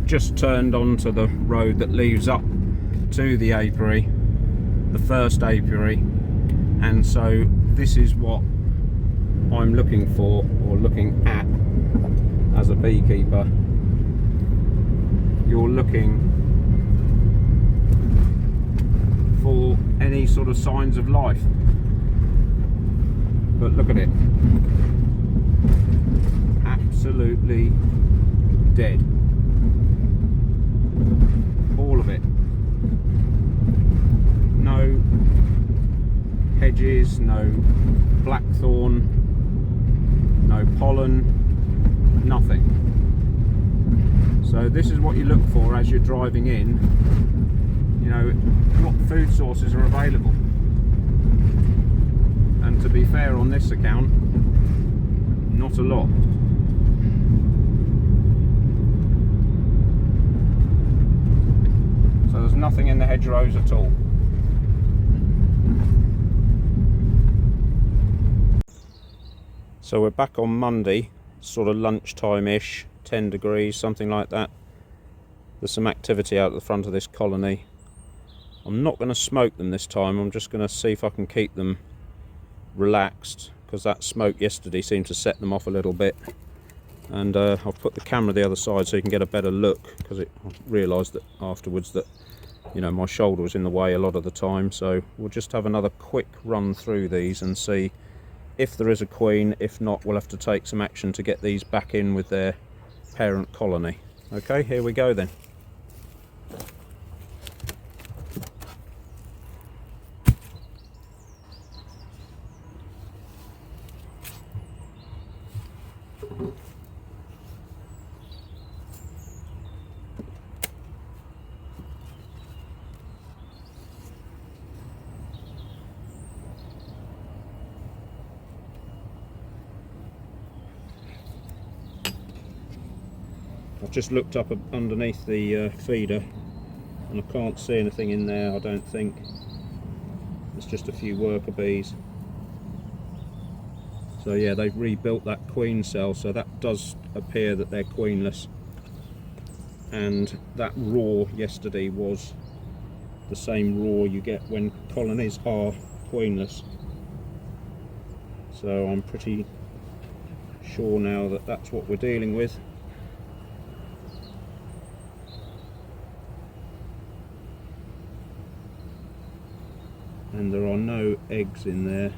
just turned onto the road that leads up to the apiary, the first apiary, and so this is what I'm looking for, or looking at, as a beekeeper. You're looking for any sort of signs of life, but look at it, absolutely dead, all of it. No hedges, no blackthorn, no pollen, nothing. So this is what you look for as you're driving in, you know, what food sources are available. And to be fair, on this account, not a lot. So there's nothing in the hedgerows at all. So we're back on Monday, sort of lunchtime-ish, 10 degrees, something like that. There's some activity out at the front of this colony. I'm not going to smoke them this time, I'm just going to see if I can keep them relaxed, because that smoke yesterday seemed to set them off a little bit. And I'll put the camera the other side so you can get a better look, because I realised that afterwards that, you know, my shoulder was in the way a lot of the time. So we'll just have another quick run through these and see if there is a queen. If not, we'll have to take some action to get these back in with their parent colony. Okay, here we go then. I've just looked up underneath the feeder and I can't see anything in there, I don't think. It's just a few worker bees. So yeah, they've rebuilt that queen cell, so that does appear that they're queenless. And that roar yesterday was the same roar you get when colonies are queenless. So I'm pretty sure now that that's what we're dealing with. And there are no eggs in there.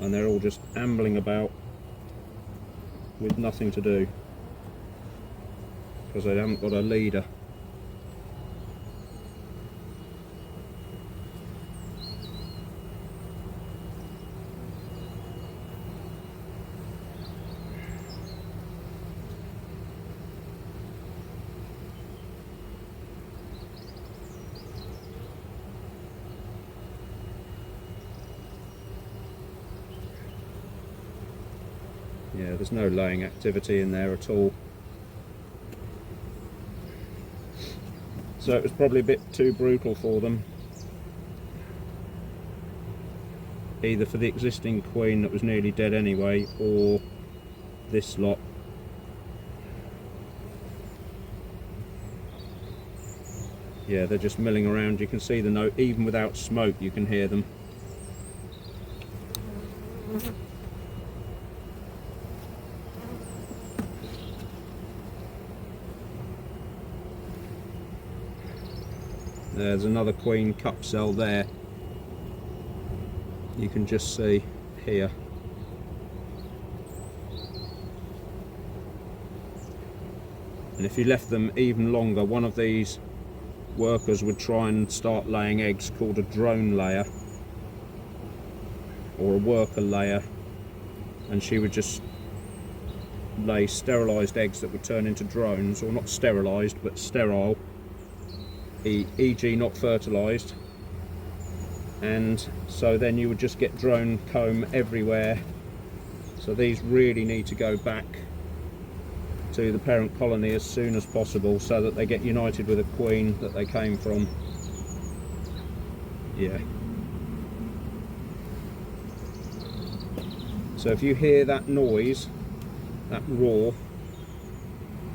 And they're all just ambling about with nothing to do, because they haven't got a leader. Yeah, there's no laying activity in there at all. So it was probably a bit too brutal for them. Either for the existing queen that was nearly dead anyway, or this lot. Yeah, they're just milling around. You can see the note, even without smoke you can hear them. There's another queen cup cell there. You can just see here. And if you left them even longer, one of these workers would try and start laying eggs, called a drone layer or a worker layer, and she would just lay sterilised eggs that would turn into drones, or not sterilised but sterile, e.g. not fertilised. And so then you would just get drone comb everywhere. So these really need to go back to the parent colony as soon as possible, so that they get united with a queen that they came from. Yeah, So if you hear that noise, that roar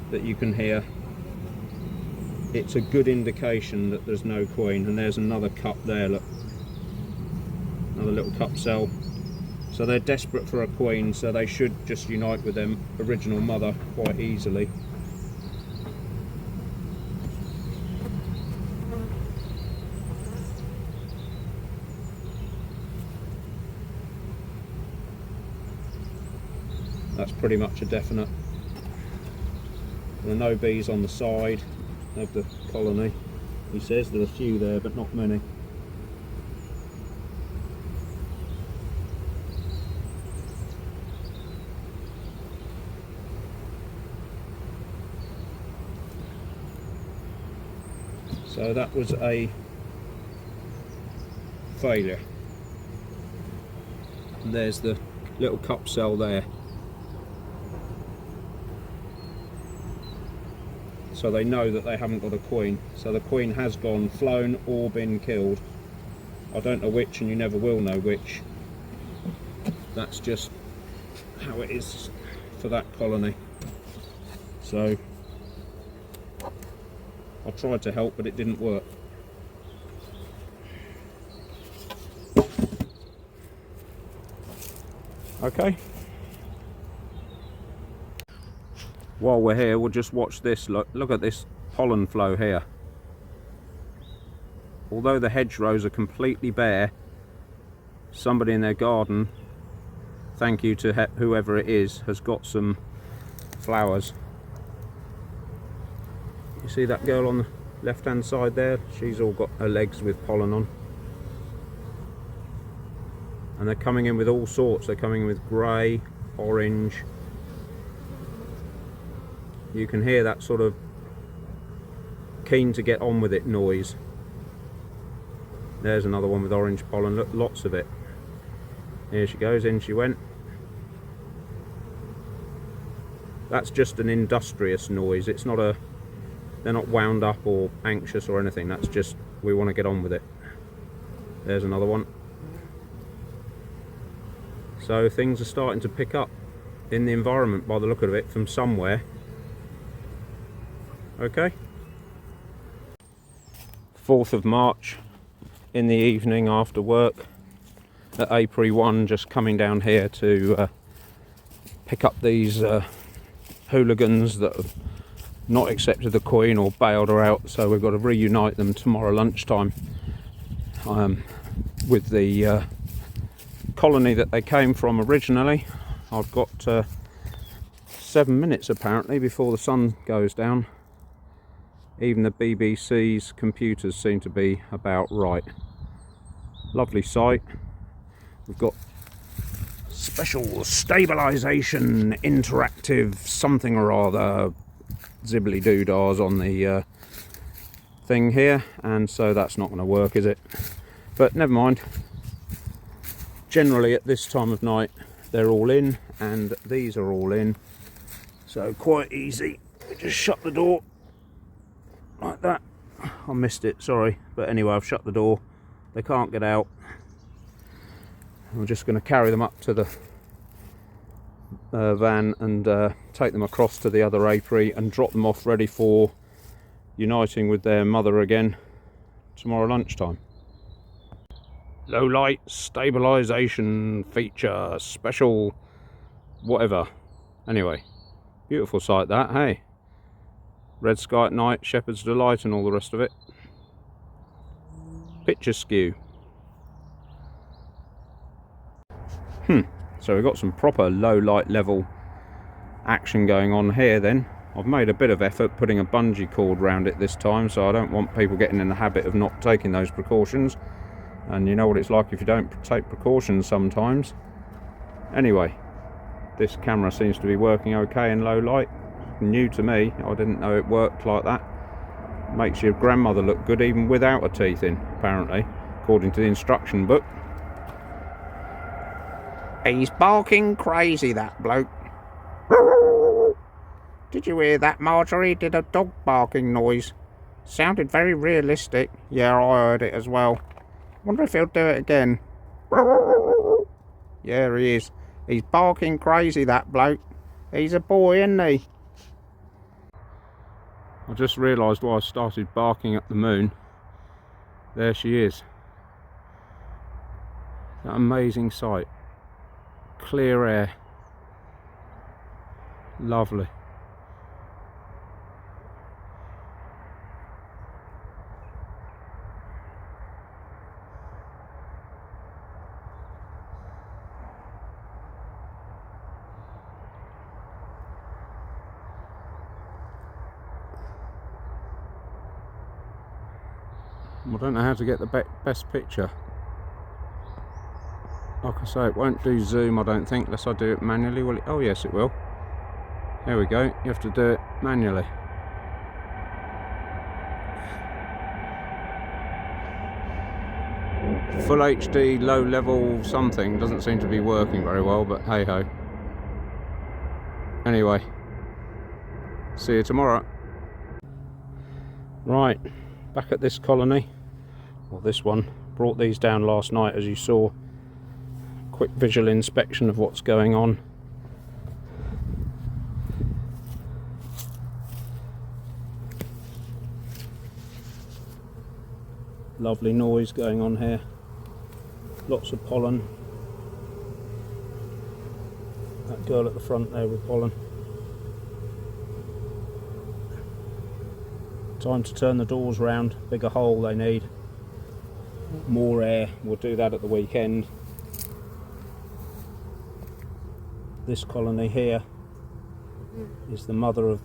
that you can hear, it's a good indication that there's no queen. And there's another cup there, look, another little cup cell. So they're desperate for a queen, so they should just unite with their original mother quite easily. That's pretty much a definite. There are no bees on the side of the colony. He says there are a few there, but not many. So that was a failure. And there's the little cup cell there. So they know that they haven't got a queen. So the queen has gone, flown, or been killed. I don't know which, and you never will know which. That's just how it is for that colony. So I tried to help, but it didn't work. Okay. While we're here, we'll just watch this. Look at this pollen flow here. Although the hedgerows are completely bare, somebody in their garden, thank you to whoever it is, has got some flowers. You see that girl on the left hand side there? She's all got her legs with pollen on. And they're coming in with all sorts. They're coming in with grey, orange. You can hear that sort of keen to get on with it noise. There's another one with orange pollen. Look, lots of it. Here she goes, in she went. That's just an industrious noise. It's not a, they're not wound up or anxious or anything. That's just, we want to get on with it. There's another one. So things are starting to pick up in the environment by the look of it from somewhere. Okay. 4th of March in the evening after work at April 1, just coming down here to pick up these hooligans that have not accepted the queen or bailed her out, so we've got to reunite them tomorrow lunchtime with the colony that they came from originally. I've got 7 minutes apparently before the sun goes down. Even the BBC's computers seem to be about right. Lovely sight. We've got special stabilisation, interactive something or other, zibbly doodahs on the thing here, and so that's not going to work, is it? But never mind. Generally at this time of night they're all in, and these are all in, so quite easy. Just shut the door like that. I missed it, sorry, but anyway, I've shut the door. They can't get out. I'm just going to carry them up to the van and take them across to the other apiary and drop them off ready for uniting with their mother again tomorrow lunchtime. Low light stabilisation feature, special whatever. Anyway, beautiful sight that, hey? Red sky at night, shepherd's delight and all the rest of it. Picture skew. So we've got some proper low light level action going on here then. I've made a bit of effort putting a bungee cord round it this time, so I don't want people getting in the habit of not taking those precautions. And you know what it's like if you don't take precautions sometimes. Anyway, this camera seems to be working okay in low light. New to me, I didn't know it worked like that. Makes your grandmother look good even without her teeth in, apparently, according to the instruction book. He's barking crazy, that bloke. Did you hear that, Marjorie? Did a dog barking noise. Sounded very realistic. Yeah, I heard it as well. Wonder if he'll do it again. Yeah, he is. He's barking crazy, that bloke. He's a boy, isn't he? I just realised why I started barking at the moon. There she is. That amazing sight. Clear air. Lovely. I don't know how to get the best picture. Like I say, it won't do zoom, I don't think, unless I do it manually. Will it? Oh yes, it will. There we go. You have to do it manually. Full HD, low level something doesn't seem to be working very well, but hey ho. Anyway, see you tomorrow. Right, back at this colony, or this one. Brought these down last night, as you saw. Quick visual inspection of what's going on. Lovely noise going on here. Lots of pollen. That girl at the front there with pollen. Time to turn the doors round. Bigger hole they need. More air. We'll do that at the weekend. This colony here is the mother of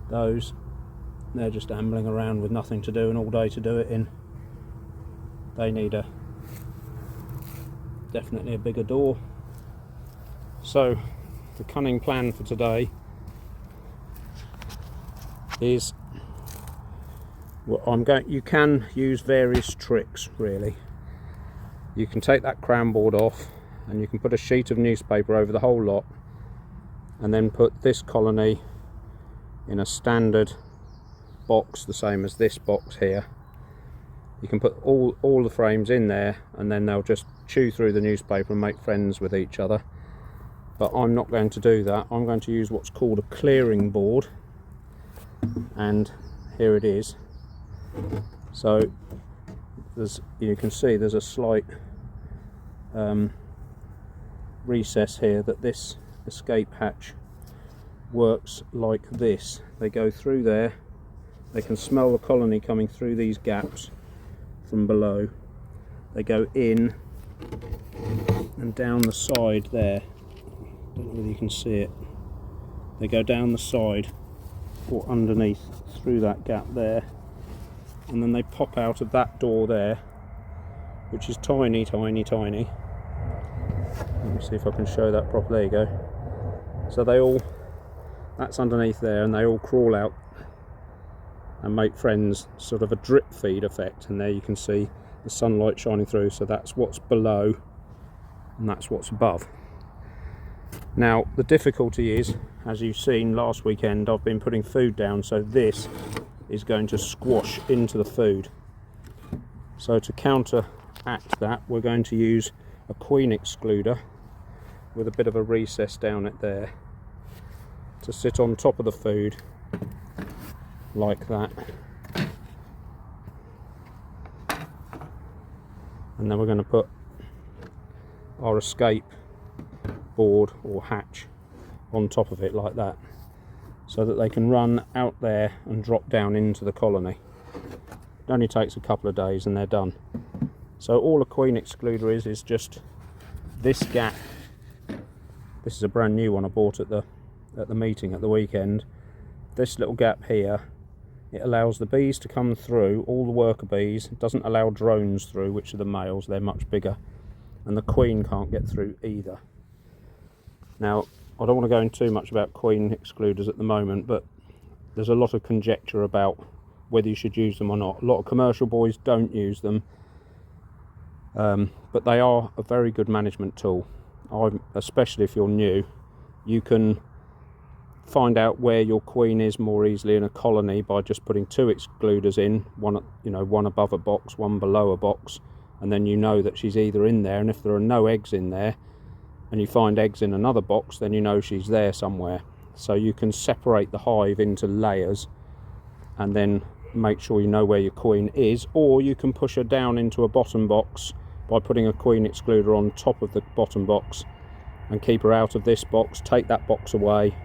those. They're just ambling around with nothing to do and all day to do it in. They need definitely a bigger door. So the cunning plan for today is, well, you can use various tricks really. You can take that crown board off and you can put a sheet of newspaper over the whole lot and then put this colony in a standard box, the same as this box here. You can put all the frames in there and then they'll just chew through the newspaper and make friends with each other. But I'm not going to do that. I'm going to use what's called a clearing board, and here it is. So you can see there's a slight recess here that this escape hatch works like this. They go through there, they can smell the colony coming through these gaps from below. They go in and down the side there. Don't know whether you can see it. They go down the side or underneath through that gap there, and then they pop out of that door there, which is tiny, tiny, tiny. Let me see if I can show that properly. There you go. So that's underneath there, and they all crawl out and make friends, sort of a drip feed effect. And there you can see the sunlight shining through, so that's what's below and that's what's above. Now the difficulty is, as you've seen last weekend, I've been putting food down, so this is going to squash into the food. So to counteract that, we're going to use a queen excluder with a bit of a recess down it there to sit on top of the food like that. And then we're going to put our escape board or hatch on top of it like that, so that they can run out there and drop down into the colony. It only takes a couple of days and they're done. So all a queen excluder is just this gap. This is a brand new one I bought at the meeting at the weekend. This little gap here, it allows the bees to come through, all the worker bees. It doesn't allow drones through, which are the males, they're much bigger, and the queen can't get through either. Now I don't want to go into too much about queen excluders at the moment, but there's a lot of conjecture about whether you should use them or not. A lot of commercial boys don't use them, but they are a very good management tool. Especially if you're new, you can find out where your queen is more easily in a colony by just putting two excluders in, one above a box, one below a box, and then you know that she's either in there. And if there are no eggs in there, and you find eggs in another box, then you know she's there somewhere. So you can separate the hive into layers and then make sure you know where your queen is, or you can push her down into a bottom box by putting a queen excluder on top of the bottom box and keep her out of this box, take that box away.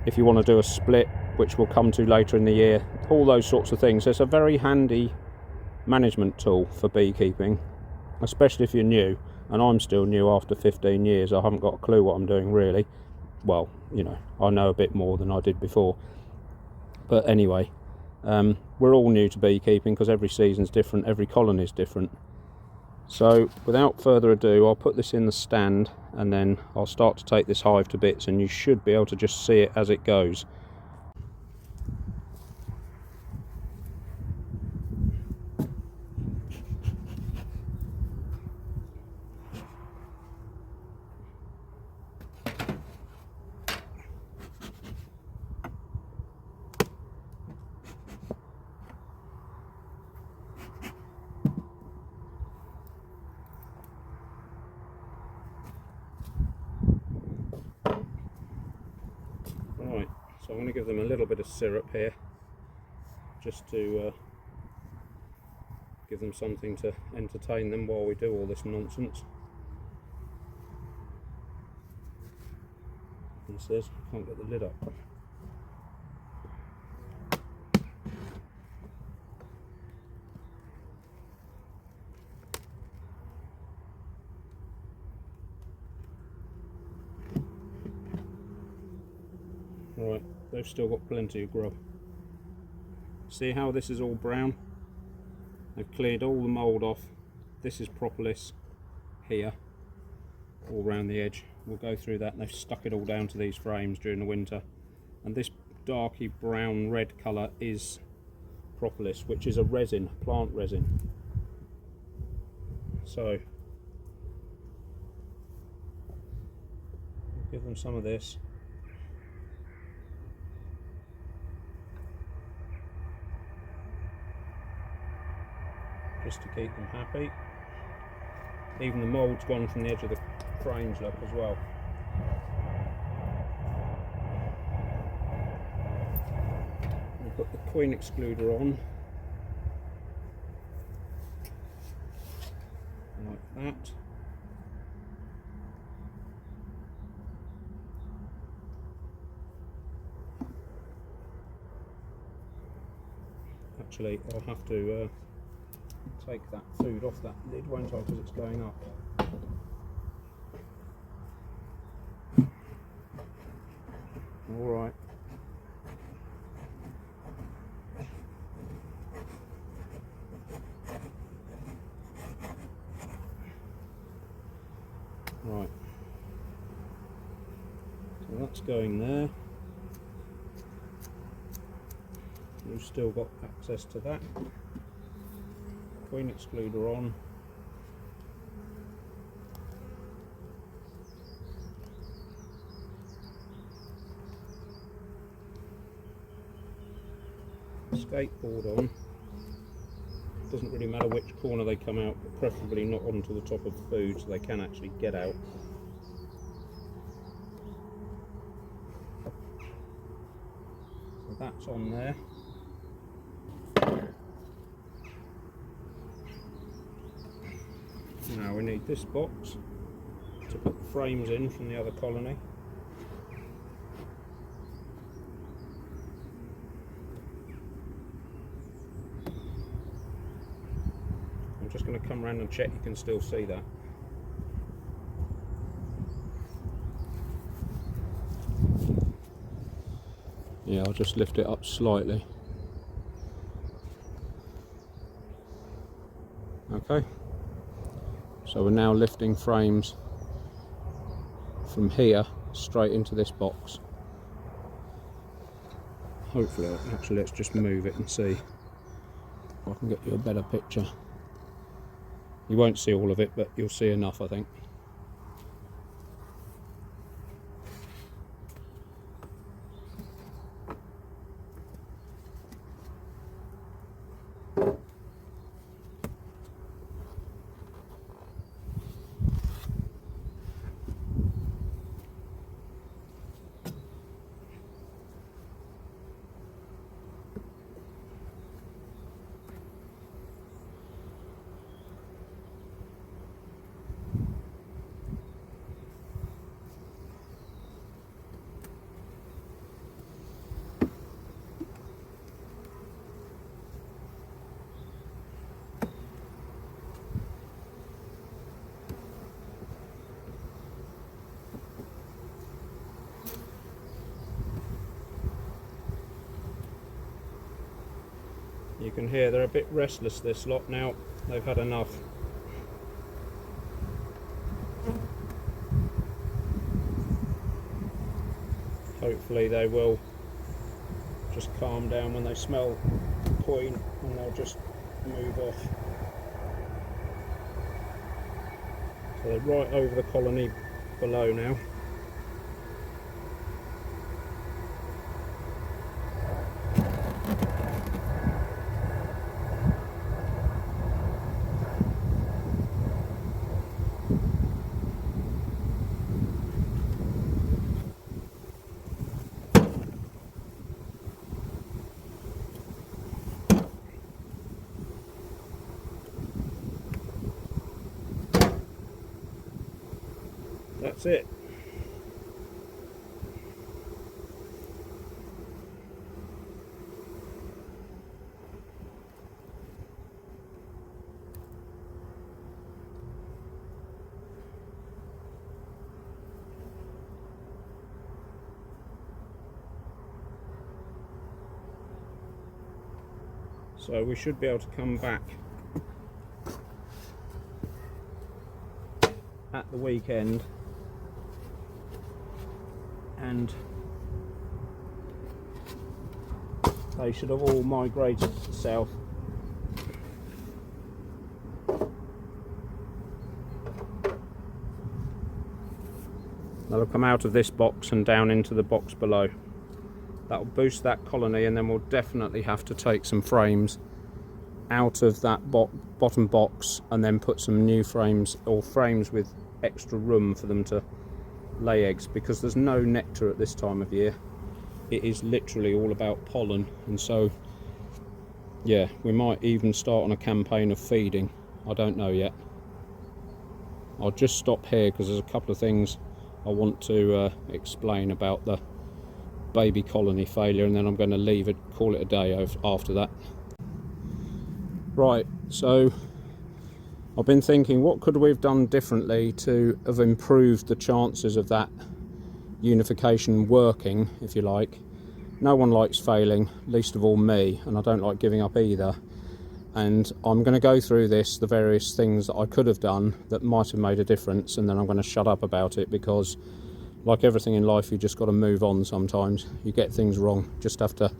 If you want to do a split, which we'll come to later in the year, all those sorts of things. It's a very handy management tool for beekeeping, especially if you're new, and I'm still new after 15 years. I haven't got a clue what I'm doing really. Well, you know, I know a bit more than I did before. But anyway, we're all new to beekeeping because every season's different, every colony is different. So without further ado, I'll put this in the stand and then I'll start to take this hive to bits, and you should be able to just see it as it goes. Right, so I'm going to give them a little bit of syrup here, just to give them something to entertain them while we do all this nonsense. It says, can't get the lid up. Right, they've still got plenty of grub. See how this is all brown? They've cleared all the mould off. This is propolis here, all around the edge. We'll go through that, and they've stuck it all down to these frames during the winter. And this darky brown red colour is propolis, which is a resin, plant resin. So we'll give them some of this. Just to keep them happy. Even the mould's gone from the edge of the frames, look, as well. We'll put the queen excluder on, like that. Actually, I'll have to take that food off that lid, won't I, because it's going up. Alright. Right. So that's going there. We've still got access to that. Queen excluder on. Skateboard on. Doesn't really matter which corner they come out, but preferably not onto the top of the food so they can actually get out. So that's on there. Now we need this box to put the frames in from the other colony. I'm just going to come around and check you can still see that. Yeah, I'll just lift it up slightly. Okay. So we're now lifting frames from here straight into this box. Hopefully, actually let's just move it and see if I can get you a better picture. You won't see all of it, but you'll see enough, I think. can hear, they're a bit restless, this lot now. They've had enough. Hopefully they will just calm down when they smell the queen, and they'll just move off. So they're right over the colony below now. That's it. So we should be able to come back at the weekend and they should have all migrated to the south. They'll come out of this box and down into the box below. That'll boost that colony, and then we'll definitely have to take some frames out of that bottom box and then put some new frames, or frames with extra room for them to lay eggs, because there's no nectar at this time of year. It is literally all about pollen, and so yeah, we might even start on a campaign of feeding. I don't know yet. I'll just stop here because there's a couple of things I want to explain about the baby colony failure, and then I'm going to leave it, call it a day after that. Right, so I've been thinking, what could we have done differently to have improved the chances of that unification working, if you like. No one likes failing, least of all me, and I don't like giving up either. And I'm going to go through this, the various things that I could have done that might have made a difference, and then I'm going to shut up about it, because like everything in life, you just got to move on sometimes. You get things wrong, just have to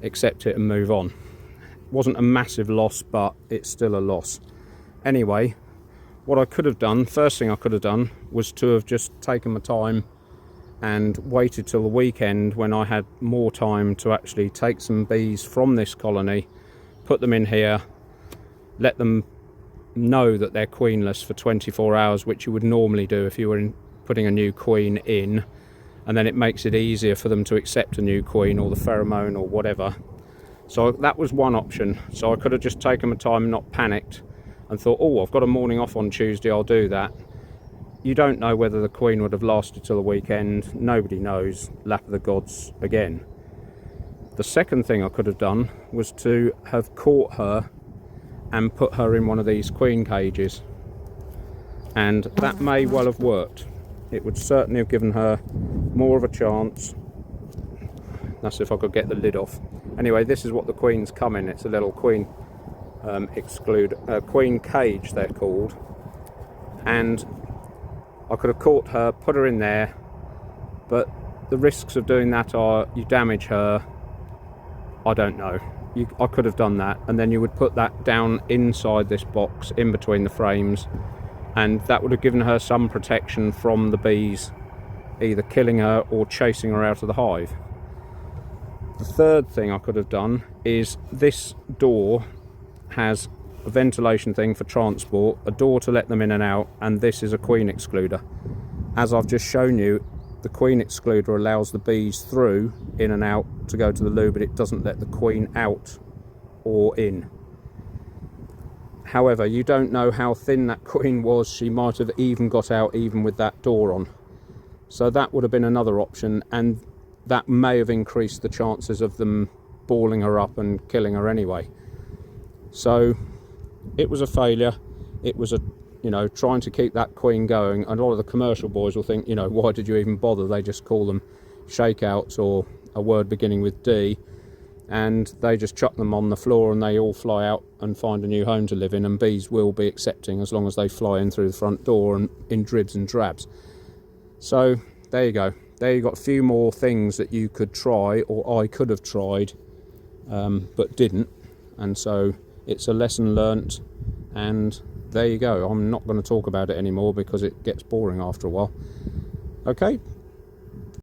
accept it and move on. It wasn't a massive loss, but it's still a loss. Anyway, what I could have done, first thing I could have done, was to have just taken my time and waited till the weekend when I had more time to actually take some bees from this colony, put them in here, let them know that they're queenless for 24 hours, which you would normally do if you were putting a new queen in, and then it makes it easier for them to accept a new queen or the pheromone or whatever. So that was one option. So I could have just taken my time and not panicked and thought, oh, I've got a morning off on Tuesday, I'll do that. You don't know whether the queen would have lasted till the weekend. Nobody knows. Lap of the gods again. The second thing I could have done was to have caught her and put her in one of these queen cages, and that may well have worked. It would certainly have given her more of a chance. That's if I could get the lid off. Anyway, this is what the queens come in. It's a little queen queen cage, they're called, and I could have caught her, put her in there, but the risks of doing that are you damage her. I don't know. I could have done that, and then you would put that down inside this box in between the frames, and that would have given her some protection from the bees either killing her or chasing her out of the hive. The third thing I could have done is, this door has a ventilation thing for transport, a door to let them in and out, and this is a queen excluder. As I've just shown you, the queen excluder allows the bees through, in and out, to go to the loo, but it doesn't let the queen out or in. However, you don't know how thin that queen was. She might have even got out even with that door on. So that would have been another option, and that may have increased the chances of them balling her up and killing her anyway. So it was a failure. It was a, trying to keep that queen going. And a lot of the commercial boys will think, why did you even bother? They just call them shakeouts or a word beginning with D. and they just chuck them on the floor and they all fly out and find a new home to live in, and bees will be accepting as long as they fly in through the front door and in dribs and drabs. So there you go. There you got a few more things that you could try, or I could have tried but didn't, and so it's a lesson learnt, and there you go. I'm not going to talk about it anymore because it gets boring after a while. Okay,